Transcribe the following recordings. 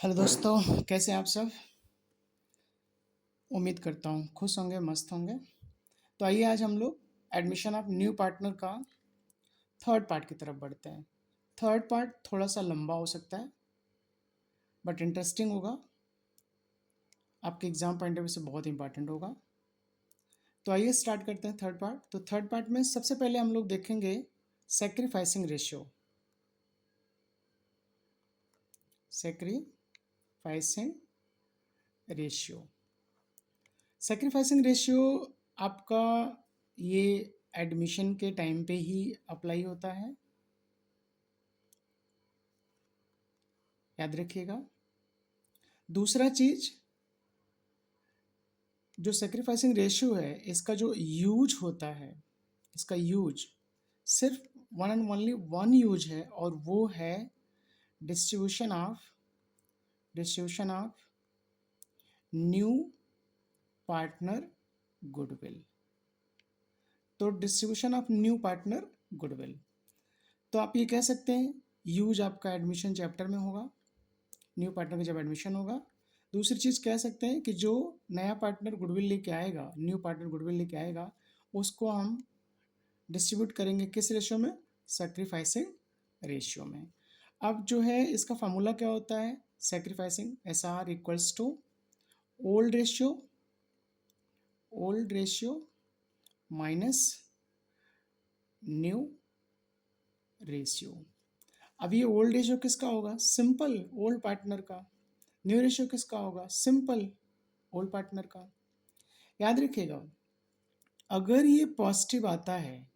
Hello दोस्तों, कैसे हैं आप सब। उम्मीद करता हूँ खुश होंगे, मस्त होंगे। तो आइए आज हम लोग एडमिशन ऑफ न्यू पार्टनर का थर्ड पार्ट की तरफ बढ़ते हैं। थर्ड पार्ट थोड़ा सा लंबा हो सकता है बट इंटरेस्टिंग होगा, आपके एग्जाम पॉइंट ऑफ व्यू से बहुत इंपॉर्टेंट होगा। तो आइए स्टार्ट करते हैं थर्ड पार्ट। तो थर्ड पार्ट में सबसे पहले हम लोग देखेंगे sacrificing ratio. Sacrificing ratio sacrificing ratio आपका ये एडमिशन के टाइम पे ही अप्लाई होता है, याद रखिएगा। दूसरा चीज, जो सेक्रीफाइसिंग रेशियो है इसका जो यूज होता है, इसका यूज सिर्फ one and only one use है, और वो है distribution of new partner goodwill. तो distribution of new partner goodwill, तो आप ये कह सकते हैं यूज आपका एडमिशन चैप्टर में होगा, न्यू पार्टनर का जब एडमिशन होगा। दूसरी चीज़ कह सकते हैं कि जो नया पार्टनर गुडविल लेके आएगा, न्यू पार्टनर गुडविल लेके आएगा, उसको हम डिस्ट्रीब्यूट करेंगे किस रेशियो में, सेक्रीफाइसिंग रेशियो में। अब जो है इसका फार्मूला क्या होता है, sacrificing S R equals to old ratio minus new ratio. अब ये ओल्ड रेशियो किसका होगा, सिंपल ओल्ड पार्टनर का। न्यू रेशियो किसका होगा, सिंपल ओल्ड पार्टनर का। याद रखिएगा, अगर ये पॉजिटिव आता है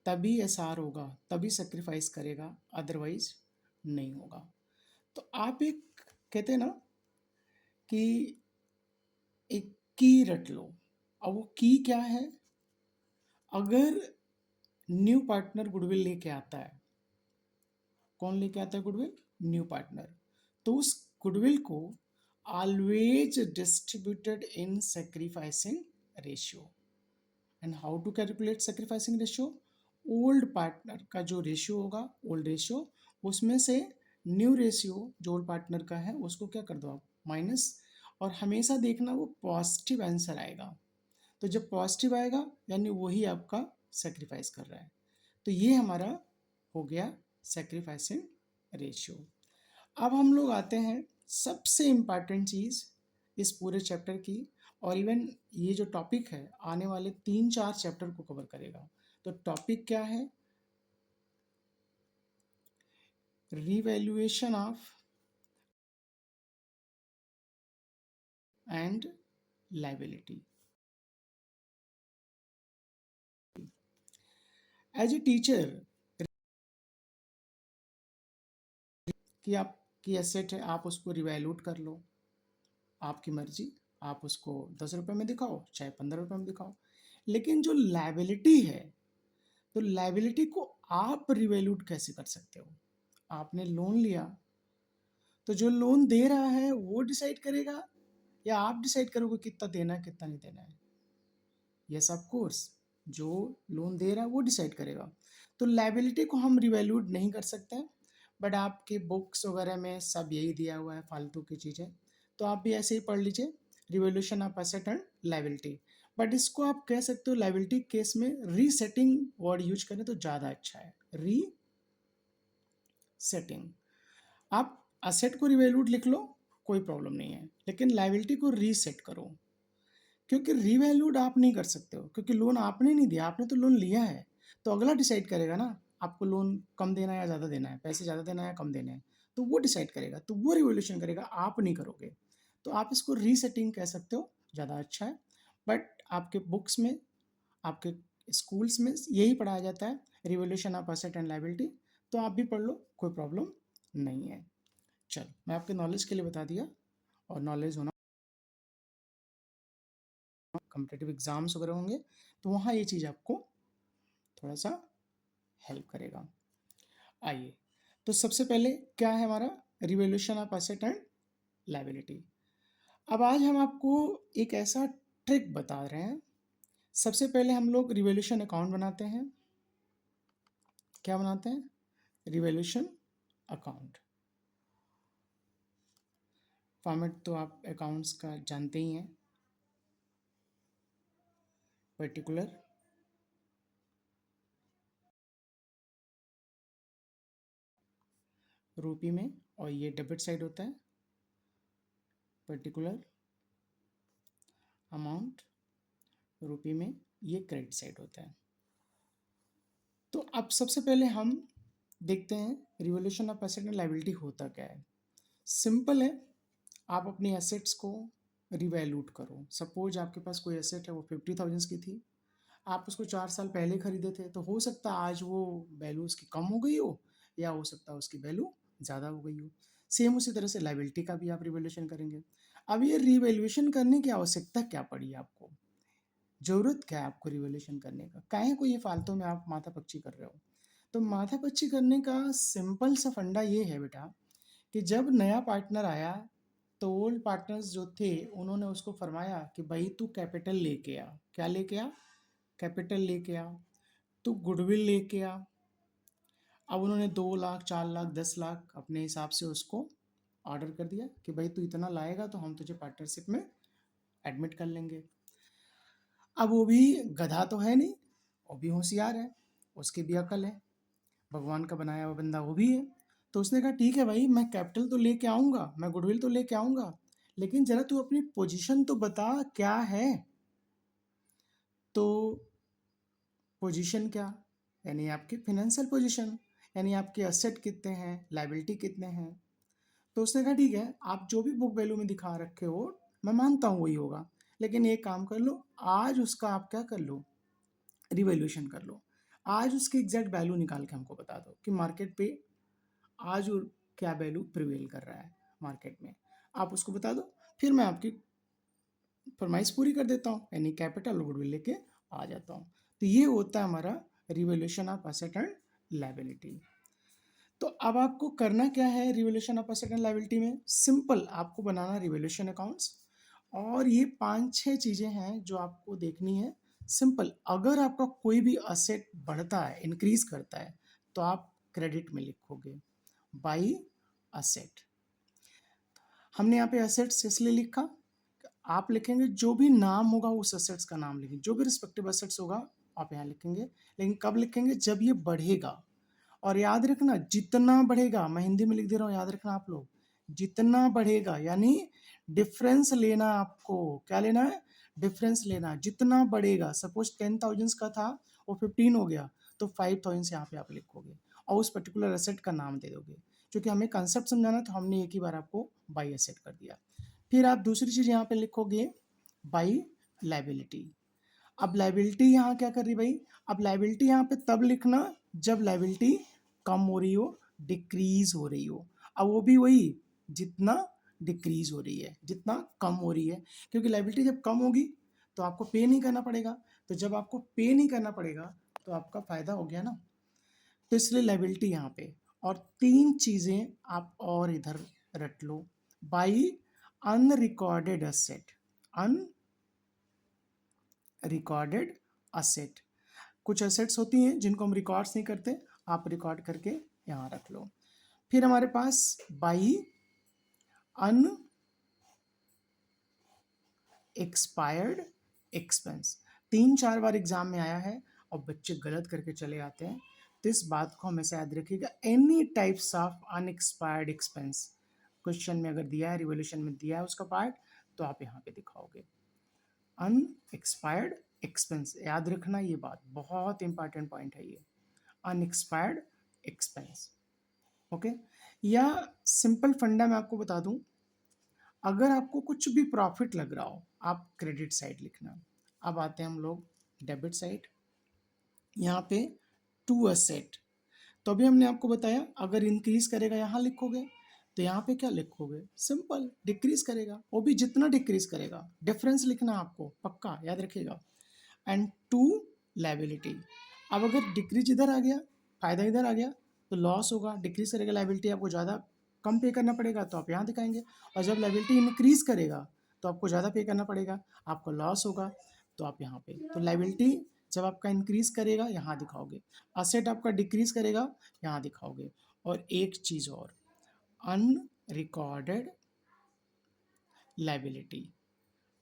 तभी एसआर होगा, तभी सेक्रीफाइस करेगा, अदरवाइज नहीं होगा। तो आप एक कहते हैं ना कि एक की रट लो। अब वो की क्या है, अगर न्यू पार्टनर गुडविल लेके आता है, कौन लेके आता है गुडविल, न्यू पार्टनर, तो उस गुडविल को always distributed in sacrificing ratio. And how to calculate sacrificing ratio, old partner का जो रेशियो होगा, ओल्ड रेशियो, उसमें से न्यू रेशियो जो ओल्ड पार्टनर का है उसको क्या कर दो आप, माइनस। और हमेशा देखना वो पॉजिटिव आंसर आएगा, तो जब पॉजिटिव आएगा यानी वही आपका सेक्रीफाइस कर रहा है। तो ये हमारा हो गया सेक्रीफाइसिंग रेशियो। अब हम लोग आते हैं सबसे इम्पॉर्टेंट चीज़ इस पूरे चैप्टर की, और इवन ये जो टॉपिक है आने वाले 3-4 चैप्टर को कवर करेगा। तो टॉपिक क्या है, revaluation of and liability. As a teacher, कि आपकी एसेट है आप उसको रिवैल्यूट कर लो, आपकी मर्जी, आप उसको 10 रुपये में दिखाओ चाहे 15 रुपये में दिखाओ। लेकिन जो लायबिलिटी है, तो लायबिलिटी को आप रिवैल्यूट कैसे कर सकते हो, आपने लोन लिया तो जो लोन दे रहा है वो डिसाइड करेगा या आप डिसाइड करोगे कितना देना है कितना नहीं देना है। यस ऑफ कोर्स, जो लोन दे रहा है वो डिसाइड करेगा। तो लायबिलिटी को हम रिवैल्यूट नहीं कर सकते, बट आपके बुक्स वगैरह में सब यही दिया हुआ है फालतू की चीज़ें, तो आप भी ऐसे ही पढ़ लीजिए, revolution of asset and liability. But इसको आप कह सकते हो लायबिलिटी केस में रीसेटिंग वर्ड यूज करें तो ज़्यादा अच्छा है, रीसेटिंग। आप असेट को रिवैल्यूट लिख लो, कोई प्रॉब्लम नहीं है, लेकिन लायबिलिटी को रीसेट करो, क्योंकि रिवैल्यूड आप नहीं कर सकते हो, क्योंकि लोन आपने नहीं दिया, आपने तो लोन लिया है। तो अगला डिसाइड करेगा ना आपको लोन कम देना है या ज़्यादा देना है, पैसे ज़्यादा देना है या कम देने हैं, तो वो डिसाइड करेगा, तो वो रिवोल्यूशन करेगा, आप नहीं करोगे। तो आप इसको रीसेटिंग कह सकते हो, ज़्यादा अच्छा है। बट आपके बुक्स में, आपके स्कूल्स में यही पढ़ाया जाता है, revolution of asset and liability, तो आप भी पढ़ लो, कोई प्रॉब्लम नहीं है। चल, मैं आपके नॉलेज के लिए बता दिया, और नॉलेज होना, कम्पिटेटिव एग्जाम्स वगैरह होंगे तो वहाँ ये चीज़ आपको थोड़ा सा हेल्प करेगा। आइए, तो सबसे पहले क्या है हमारा, revolution of asset and liability. अब आज हम आपको एक ऐसा ट्रिक बता रहे हैं। सबसे पहले हम लोग रिवोल्यूशन अकाउंट बनाते हैं। क्या बनाते हैं, रिवोल्यूशन अकाउंट। फॉर्मेट तो आप अकाउंट्स का जानते ही हैं, पर्टिकुलर, रूपी में, और ये डेबिट साइड होता है, पर्टिकुलर अमाउंट रूपी में, ये क्रेडिट साइड होता है। तो अब सबसे पहले हम देखते हैं revolution of asset and liability होता क्या है। सिंपल है, आप अपनी एसेट्स को रिवैल्यूट करो। सपोज आपके पास कोई एसेट है, वो 50,000 की थी, आप उसको 4 साल पहले खरीदे थे, तो हो सकता है आज वो वैल्यू उसकी कम हो गई हो, या हो सकता है उसकी वैल्यू ज़्यादा हो गई हो। सेम उसी तरह से लायबिलिटी का भी आप रिवैल्यूएशन करेंगे। अब ये रिवैल्यूएशन करने की आवश्यकता क्या पड़ी आपको, ज़रूरत क्या है आपको रिवैल्यूएशन करने का, काहे को ये फालतू में आप माथापच्ची कर रहे हो। तो माथापच्ची करने का सिंपल सा फंडा ये है बेटा, कि जब नया पार्टनर आया तो ओल्ड पार्टनर्स जो थे उन्होंने उसको फरमाया कि भाई तू कैपिटल लेके आ। क्या लेके आ? कैपिटल लेके आ। तू गुडविल लेके आ। अब उन्होंने 2 लाख, 4 लाख, 10 लाख अपने हिसाब से उसको ऑर्डर कर दिया कि भाई तू इतना लाएगा तो हम तुझे पार्टनरशिप में एडमिट कर लेंगे। अब वो भी गधा तो है नहीं, वो भी होशियार है, उसकी भी अकल है, भगवान का बनाया हुआ बंदा वो भी है। तो उसने कहा ठीक है भाई, मैं कैपिटल तो लेके आऊँगा, मैं गुडविल तो लेके आऊँगा, लेकिन ज़रा तू अपनी पोजीशन तो बता क्या है। तो पोजीशन क्या, यानी आपकी फिनेंशियल पोजीशन, यानी आपके असेट कितने हैं, लायबिलिटी कितने हैं। तो उसने कहा ठीक है, आप जो भी बुक वैल्यू में दिखा रखे हो मैं मानता हूँ वही होगा, लेकिन एक काम कर लो, आज उसका आप क्या कर लो, रिवैल्यूएशन कर लो। आज उसकी एग्जैक्ट वैल्यू निकाल के हमको बता दो कि मार्केट पे आज क्या वैल्यू प्रिवेल कर रहा है मार्केट में, आप उसको बता दो, फिर मैं आपकी फरमाइश पूरी कर देता हूँ, यानी कैपिटल और गुडविल लेके आ जाता हूँ। तो ये होता है हमारा revaluation of asset and liability. तो अब आपको करना क्या है revaluation of asset and liability में, सिंपल आपको बनाना रिवैल्यूएशन अकाउंट्स, और ये 5-6 चीज़ें हैं जो आपको देखनी है। सिंपल, अगर आपका कोई भी असेट बढ़ता है, इंक्रीज करता है, तो आप क्रेडिट में लिखोगे बाई असेट। हमने यहाँ पे असेट्स इसलिए लिखा, आप लिखेंगे जो भी नाम होगा उस असेट्स का नाम लिखेंगे, जो भी रिस्पेक्टिव असेट्स होगा आप यहाँ लिखेंगे, लेकिन कब लिखेंगे, जब ये बढ़ेगा। और याद रखना जितना बढ़ेगा, मैं हिंदी में लिख दे रहा हूँ, याद रखना आप लोग, जितना बढ़ेगा यानी डिफरेंस लेना, आपको क्या लेना है, डिफरेंस लेना। जितना बढ़ेगा, सपोज 10,000 का था वो 15 हो गया, तो 5,000 यहाँ पे आप लिखोगे और उस पर्टिकुलर एसेट का नाम दे दोगे। क्योंकि हमें कंसेप्ट समझाना, तो हमने एक ही बार आपको बाई एसेट कर दिया। फिर आप दूसरी चीज़ यहाँ पे लिखोगे बाई लाइबिलिटी। अब लाइबिलिटी यहाँ क्या कर रही भाई, अब लाइबिलिटी यहाँ पे तब लिखना जब लाइबिलिटी कम हो रही हो, डिक्रीज हो रही हो। अब वो भी वही, जितना डिक्रीज हो रही है, जितना कम हो रही है, क्योंकि लाइबिलिटी जब कम होगी तो आपको पे नहीं करना पड़ेगा, तो जब आपको पे नहीं करना पड़ेगा तो आपका फायदा हो गया ना। तो इसलिए लाइबिलिटी यहाँ पे, और 3 चीज़ें आप और इधर रट लो, by unrecorded asset, unrecorded asset. कुछ असेट्स होती हैं जिनको हम रिकॉर्ड्स नहीं करते, आप रिकॉर्ड करके यहाँ रख लो। फिर हमारे पास बाई अन एक्सपायर्ड एक्सपेंस, 3-4 बार एग्जाम में आया है और बच्चे गलत करके चले आते हैं, तो इस बात को हमेशा याद रखिएगा, any types of unexpired expense question में अगर दिया है, रिवोल्यूशन में दिया है उसका पार्ट, तो आप यहाँ पे दिखाओगे अनएक्सपायर्ड एक्सपेंस। याद रखना, ये बात बहुत इंपॉर्टेंट पॉइंट है ये, अनएक्सपायर्ड एक्सपेंस। ओके, या सिंपल फंडा मैं आपको बता दूं, अगर आपको कुछ भी प्रॉफिट लग रहा हो, आप क्रेडिट साइड लिखना। अब आते हैं हम लोग डेबिट साइड, यहाँ पे टू असेट, तो अभी हमने आपको बताया अगर इंक्रीज करेगा यहाँ लिखोगे, तो यहाँ पे क्या लिखोगे, सिंपल डिक्रीज करेगा, वो भी जितना डिक्रीज करेगा, डिफरेंस लिखना आपको पक्का याद रखिएगा। एंड टू लाइबिलिटी, अब अगर डिक्रीज इधर आ गया, फायदा इधर आ गया, तो लॉस होगा, डिक्रीज करेगा लाइबिलिटी, आपको ज़्यादा कम पे करना पड़ेगा, तो आप यहाँ दिखाएंगे, और जब लाइबिलिटी इंक्रीज करेगा तो आपको ज़्यादा पे करना पड़ेगा, आपको लॉस होगा, तो आप यहाँ पे, तो लाइबिलिटी जब आपका इंक्रीज करेगा यहाँ दिखाओगे, असेट आपका डिक्रीज करेगा यहाँ दिखाओगे। और एक चीज़ और, अनरिकॉर्डेड लाइबिलिटी,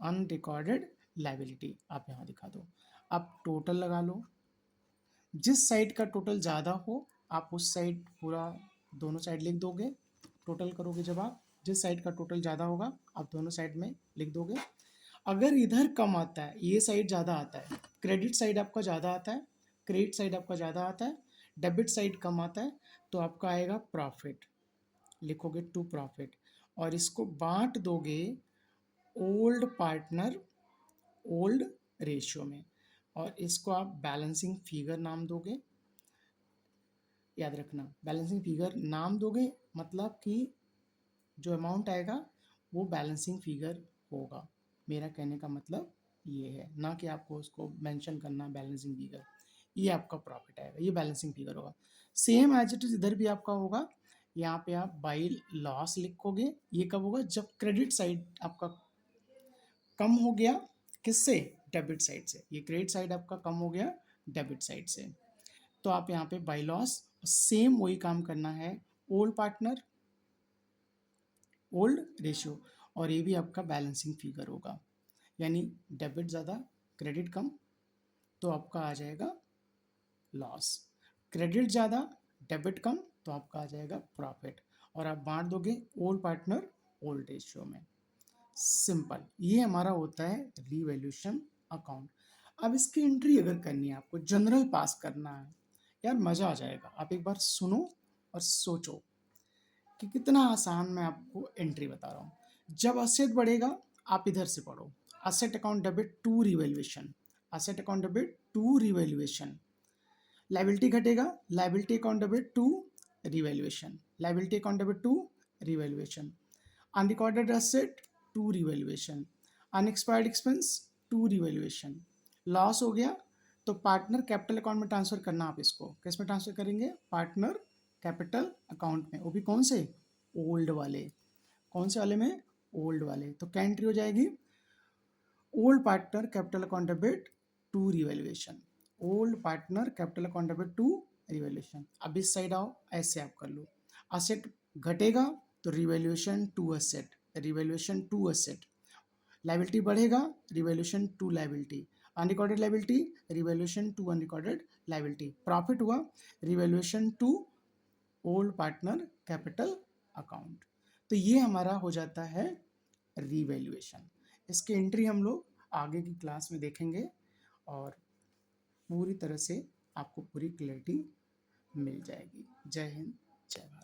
अनरिकॉर्डेड लाइबिलिटी आप यहाँ दिखा दो। अब टोटल लगा लो, जिस साइड का टोटल ज़्यादा हो आप उस साइड पूरा दोनों साइड लिख दोगे। टोटल करोगे जब आप, जिस साइड का टोटल ज़्यादा होगा आप दोनों साइड में लिख दोगे। अगर इधर कम आता है, ये साइड ज़्यादा आता है, क्रेडिट साइड आपका ज़्यादा आता है, क्रेडिट साइड आपका ज़्यादा आता है, डेबिट साइड कम आता है, तो आपका आएगा प्रॉफिट, लिखोगे टू प्रॉफिट, और इसको बांट दोगे ओल्ड पार्टनर ओल्ड रेशियो में, और इसको आप बैलेंसिंग फिगर नाम दोगे। याद रखना, बैलेंसिंग फिगर नाम दोगे मतलब कि जो अमाउंट आएगा वो बैलेंसिंग फिगर होगा। मेरा कहने का मतलब ये है, ना कि आपको उसको मेंशन करना बैलेंसिंग फिगर। ये आपका प्रॉफिट आएगा, ये बैलेंसिंग फिगर होगा। सेम एज इट इज इधर भी आपका होगा। यहाँ पे आप बाई लॉस लिखोगे। ये कब होगा? जब क्रेडिट साइड आपका कम हो गया, किससे? डेबिट साइड से। ये क्रेडिट साइड आपका कम हो गया डेबिट साइड से, तो आप यहाँ पे बाई लॉस सेम वही काम करना है, ओल्ड पार्टनर ओल्ड रेशियो, और ये भी आपका बैलेंसिंग फिगर होगा। यानी डेबिट ज़्यादा क्रेडिट कम, तो आपका आ जाएगा लॉस। क्रेडिट ज़्यादा डेबिट कम, तो आपका आ जाएगा प्रॉफिट, और आप बांट दोगे ओल्ड पार्टनर ओल्ड रेशियो में। सिंपल, ये हमारा होता है रीवैल्यूएशन अकाउंट। अब इसकी एंट्री अगर करनी है आपको, जनरल पास करना है, यार मज़ा आ जाएगा। आप एक बार सुनो और सोचो कि कितना आसान मैं आपको एंट्री बता रहा हूँ। जब असेट बढ़ेगा, आप इधर से पढ़ो, asset account debit to revaluation, asset account debit to revaluation. Liability घटेगा, liability account debit to revaluation, liability account debit to revaluation. Unrecorded asset to revaluation, unexpired expense to revaluation. Loss हो गया तो partner capital account में transfer करना। आप इसको किस में ट्रांसफर करेंगे? पार्टनर कैपिटल अकाउंट में, वो भी कौन से? ओल्ड वाले। कौन से वाले में? ओल्ड वाले। तो क्या एंट्री हो जाएगी? Old partner capital account debit to revaluation, old partner capital account debit to revaluation. अब इस साइड आओ, ऐसे आप कर लो। असेट घटेगा तो revaluation to asset, revaluation to asset. Liability बढ़ेगा, revaluation to liability. Unrecorded liability, revaluation to unrecorded liability. Profit हुआ, revaluation to old partner capital account. तो ये हमारा हो जाता है रीवैल्यूएशन। इसकी एंट्री हम लोग आगे की क्लास में देखेंगे, और पूरी तरह से आपको पूरी क्लैरिटी मिल जाएगी। जय हिंद, जय भारत।